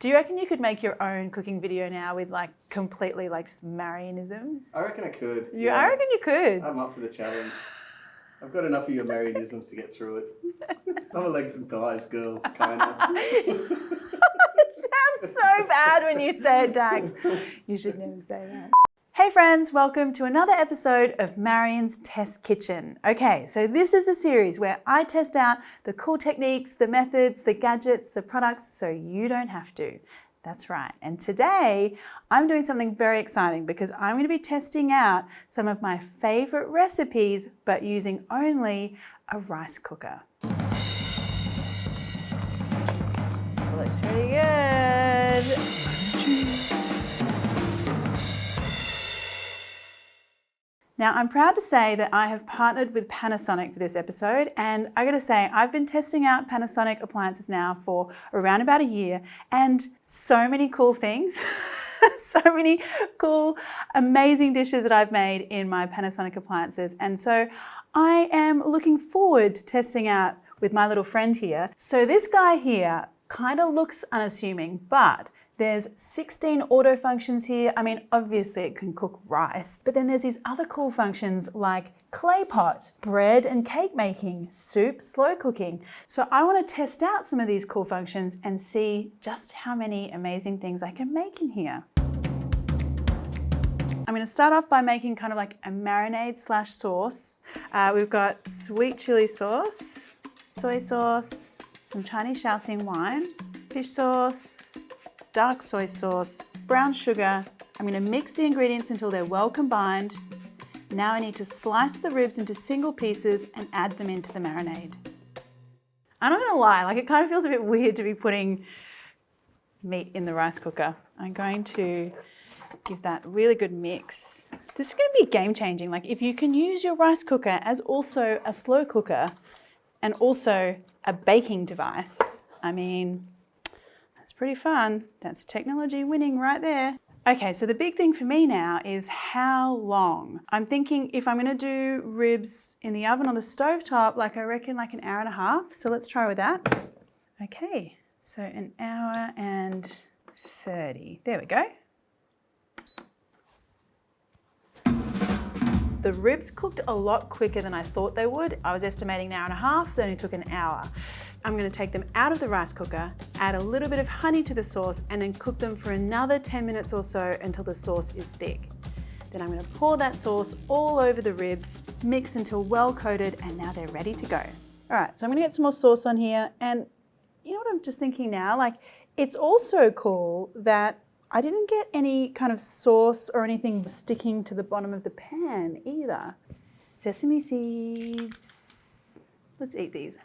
Do you reckon you could make your own cooking video now with like completely like just Marionisms? I reckon I could. I reckon you could. I'm up for the challenge. I've got enough of your Marionisms to get through it. I'm a legs and thighs girl, kind of. It sounds so bad when you say it, Dax. You should never say that. Hey friends, welcome to another episode of Marion's Test Kitchen. Okay, so this is the series where I test out the cool techniques, the methods, the gadgets, the products, so you don't have to. That's right. And today I'm doing something very exciting because I'm going to be testing out some of my favorite recipes, but using only a rice cooker. Looks pretty good. Now, I'm proud to say that I have partnered with Panasonic for this episode, and I gotta say, I've been testing out Panasonic appliances now for around about a year, and so many cool things, so many cool, amazing dishes that I've made in my Panasonic appliances. And so I am looking forward to testing out with my little friend here. So this guy here kind of looks unassuming, but there's 16 auto functions here. I mean, obviously it can cook rice, but then there's these other cool functions like clay pot, bread and cake making, soup, slow cooking. So I want to test out some of these cool functions and see just how many amazing things I can make in here. I'm going to start off by making kind of like a marinade slash sauce. We've got sweet chili sauce, soy sauce, some Chinese Shaoxing wine, fish sauce, dark soy sauce, brown sugar. I'm going to mix the ingredients until they're well combined. Now I need to slice the ribs into single pieces and add them into the marinade. I'm not going to lie, like it kind of feels a bit weird to be putting meat in the rice cooker. I'm going to give that a really good mix. This is going to be game changing. Like if you can use your rice cooker as also a slow cooker and also a baking device, I mean, that's pretty fun. That's technology winning right there. Okay, so the big thing for me now is how long. I'm thinking if I'm gonna do ribs in the oven on the stovetop, like I reckon like an hour and a half. So let's try with that. Okay, so an hour and 30. There we go. The ribs cooked a lot quicker than I thought they would. I was estimating an hour and a half, they only took an hour. I'm going to take them out of the rice cooker, add a little bit of honey to the sauce, and then cook them for another 10 minutes or so until the sauce is thick. Then I'm going to pour that sauce all over the ribs, mix until well coated, and now they're ready to go. All right, so I'm going to get some more sauce on here, and you know what I'm just thinking now? Like, it's also cool that I didn't get any kind of sauce or anything sticking to the bottom of the pan either. Sesame seeds. Let's eat these.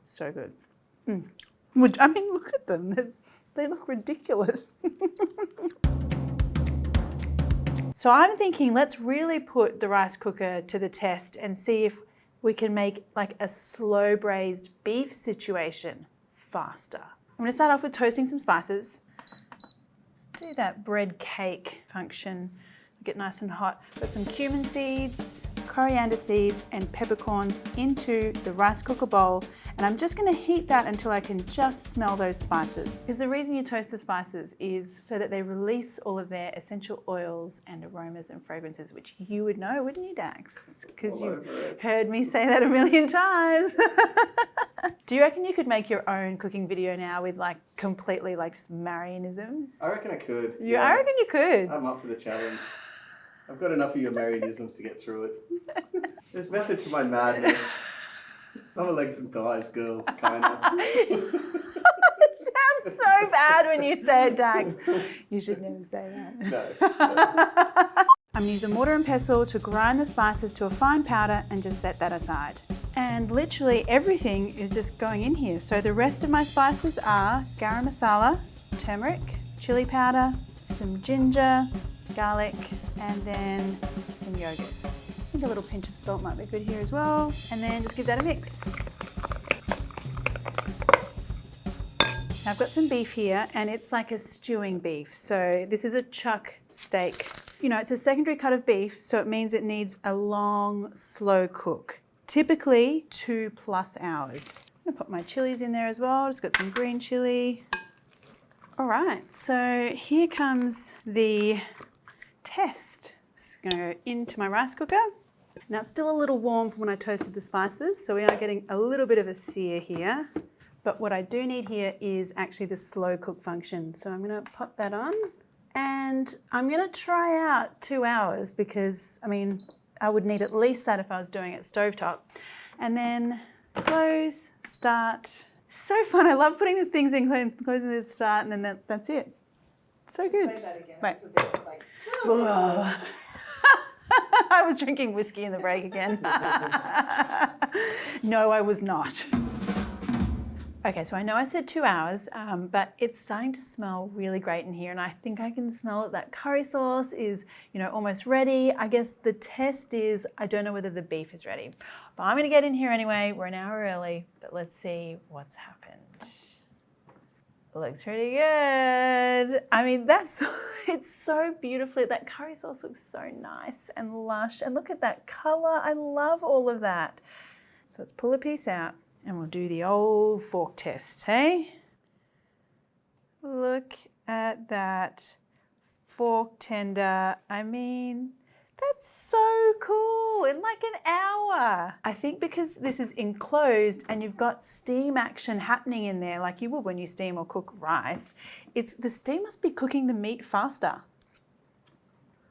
So good. I mean, look at them. They look ridiculous. So I'm thinking let's really put the rice cooker to the test and see if we can make like a slow braised beef situation faster. I'm going to start off with toasting some spices. Let's do that bread cake function. Get nice and hot. Put some cumin seeds, coriander seeds, and peppercorns into the rice cooker bowl. And I'm just going to heat that until I can just smell those spices. Because the reason you toast the spices is so that they release all of their essential oils and aromas and fragrances, which you would know, wouldn't you, Dax? Because you've heard me say that a million times. Do you reckon you could make your own cooking video now with like completely like just Marionisms? I reckon I could. I reckon you could. I'm up for the challenge. I've got enough of your Marionisms to get through it. There's method to my madness. I'm a legs and thighs girl, kind of. It sounds so bad when you say it, Dax. You should never say that. No. I'm going to use a mortar and pestle to grind the spices to a fine powder and just set that aside. And literally everything is just going in here. So the rest of my spices are garam masala, turmeric, chili powder, some ginger, garlic, and then some yogurt. I think a little pinch of salt might be good here as well. And then just give that a mix. Now I've got some beef here and it's like a stewing beef. So this is a chuck steak. You know, it's a secondary cut of beef, so it means it needs a long, slow cook. Typically 2+ hours. I'm gonna put my chilies in there as well. Just got some green chili. All right, so here comes the test. It's gonna go into my rice cooker. Now it's still a little warm from when I toasted the spices, so we are getting a little bit of a sear here. But what I do need here is actually the slow cook function. So I'm gonna pop that on and I'm gonna try out 2 hours because, I mean, I would need at least that if I was doing it stovetop. And then close, start. So fun, I love putting the things in, closing the start, and then that's it. So good. Say that again. Right. It's a bit like, Whoa. I was drinking whiskey in the break again. No, I was not. Okay, so I know I said 2 hours, but it's starting to smell really great in here, and I think I can smell that curry sauce is, almost ready. I guess the test is, I don't know whether the beef is ready, but I'm gonna get in here anyway. We're an hour early, but let's see what's happened. Looks pretty good. I mean, it's so beautifully, that curry sauce looks so nice and lush, and look at that color. I love all of that. So let's pull a piece out. And we'll do the old fork test, hey? Look at that fork tender. I mean, that's so cool in like an hour. I think because this is enclosed and you've got steam action happening in there like you would when you steam or cook rice, the steam must be cooking the meat faster.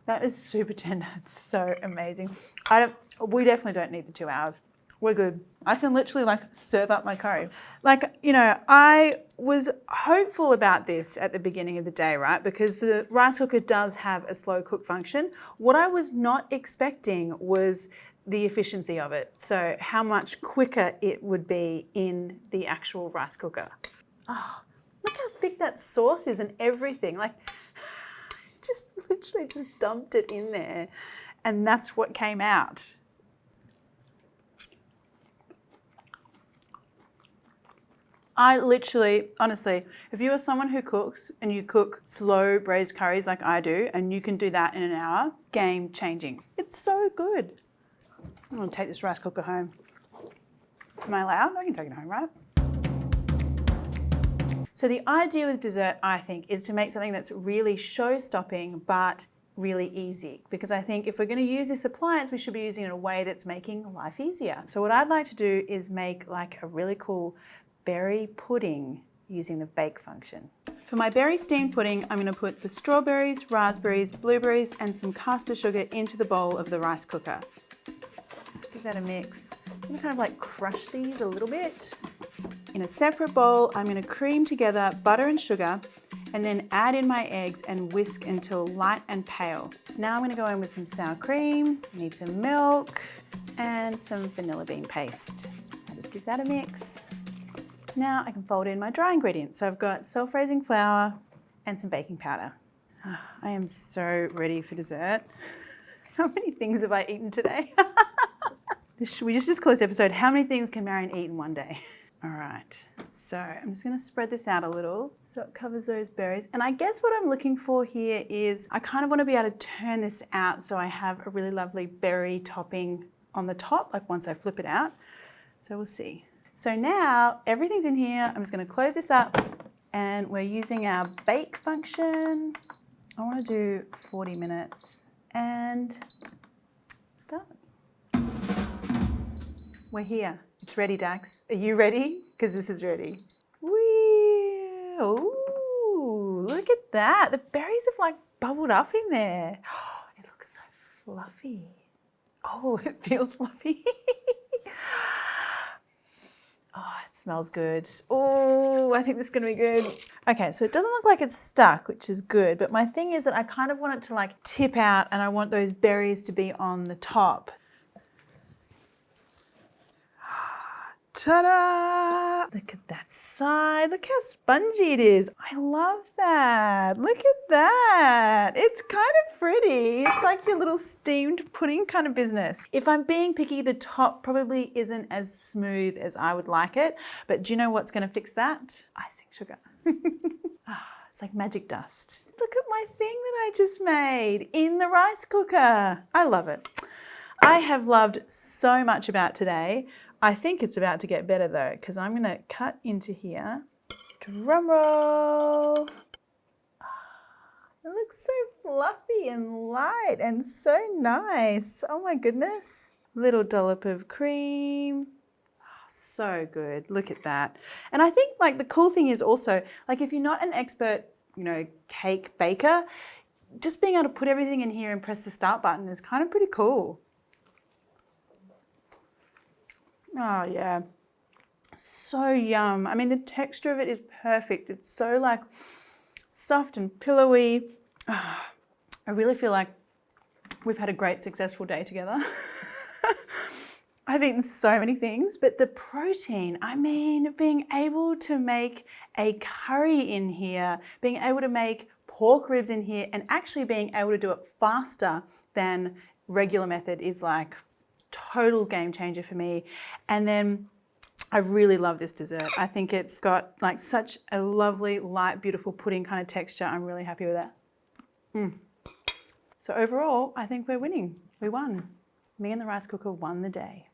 That is super tender. It's so amazing. We definitely don't need the 2 hours. We're good. I can literally serve up my curry. I was hopeful about this at the beginning of the day, right? Because the rice cooker does have a slow cook function. What I was not expecting was the efficiency of it. So how much quicker it would be in the actual rice cooker. Oh, look how thick that sauce is and everything. Just literally just dumped it in there and that's what came out. I literally, honestly, if you are someone who cooks and you cook slow braised curries like I do, and you can do that in an hour, game changing. It's so good. I'm gonna take this rice cooker home. Am I allowed? I can take it home, right? So the idea with dessert, I think, is to make something that's really show-stopping, but really easy. Because I think if we're gonna use this appliance, we should be using it in a way that's making life easier. So what I'd like to do is make a really cool berry pudding using the bake function. For my berry steamed pudding, I'm going to put the strawberries, raspberries, blueberries, and some caster sugar into the bowl of the rice cooker. Just give that a mix. I'm going to crush these a little bit. In a separate bowl, I'm going to cream together butter and sugar and then add in my eggs and whisk until light and pale. Now I'm going to go in with some sour cream, need some milk, and some vanilla bean paste. I'll just give that a mix. Now I can fold in my dry ingredients. So I've got self-raising flour and some baking powder. I am so ready for dessert. How many things have I eaten today? We just closed the episode. How many things can Marion eat in one day? All right, so I'm just gonna spread this out a little so it covers those berries. And I guess what I'm looking for here is I kind of wanna be able to turn this out so I have a really lovely berry topping on the top, once I flip it out. So we'll see. So now everything's in here. I'm just going to close this up and we're using our bake function. I want to do 40 minutes and start. We're here. It's ready, Dax. Are you ready? Because this is ready. Whee! Ooh, look at that. The berries have bubbled up in there. Oh, it looks so fluffy. Oh, it feels fluffy. Oh, it smells good. Oh, I think this is gonna be good. Okay, so it doesn't look like it's stuck, which is good, but my thing is that I kind of want it to tip out and I want those berries to be on the top. Ta-da! Look at that side. Look how spongy it is. I love that. Look at that. It's kind of pretty. It's like your little steamed pudding kind of business. If I'm being picky, the top probably isn't as smooth as I would like it. But do you know what's going to fix that? Icing sugar. It's like magic dust. Look at my thing that I just made in the rice cooker. I love it. I have loved so much about today. I think it's about to get better though, because I'm going to cut into here. Drum roll. It looks so fluffy and light and so nice. Oh my goodness. Little dollop of cream. So good. Look at that. And I think like the cool thing is also, like if you're not an expert, you know, cake baker, just being able to put everything in here and press the start button is kind of pretty cool. Oh yeah. So yum. I mean, the texture of it is perfect. It's so like soft and pillowy. I really feel like we've had a great successful day together. I've eaten so many things, but the protein, I mean, being able to make a curry in here, being able to make pork ribs in here, and actually being able to do it faster than regular method is like total game changer for me. And then I really love this dessert. I think it's got like such a lovely, light, beautiful pudding kind of texture. I'm really happy with that. So overall, I think we're winning. We won. Me and the rice cooker won the day.